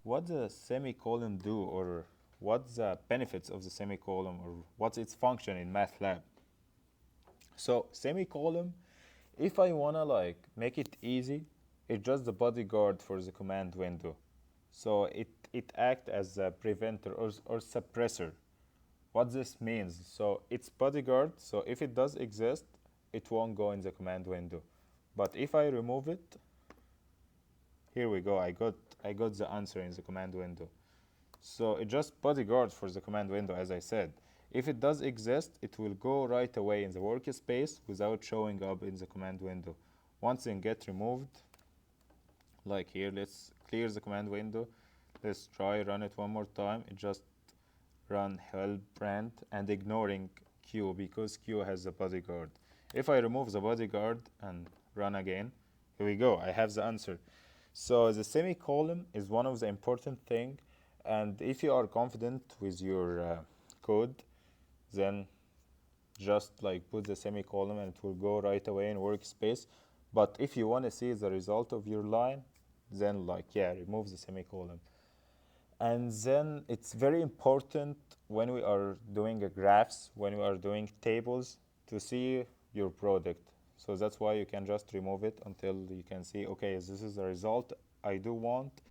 What does semicolon do, or what's the benefits of the semicolon, or what's its function in MATLAB? So semicolon, if I wanna like make it easy, it's just the bodyguard for the command window. So it acts as a preventer or suppressor. What this means, so it's bodyguard, so if it does exist, it won't go in the command window. But if I remove it, here we go, I got the answer in the command window. So it just bodyguards for the command window, as I said. If it does exist, it will go right away in the workspace without showing up in the command window. Once it gets removed, like here, let's clear the command window. Let's try run it one more time. It just run help brand and ignoring Q because Q has the bodyguard. If I remove the bodyguard and run again, here we go, I have the answer. So the semicolon is one of the important thing, and if you are confident with your code, then just like put the semicolon and it will go right away in workspace. But if you want to see the result of your line, then like yeah, remove the semicolon. And then it's very important when we are doing a graphs, when we are doing tables, to see your product. So that's why you can just remove it until you can see, okay, this is the result I do want.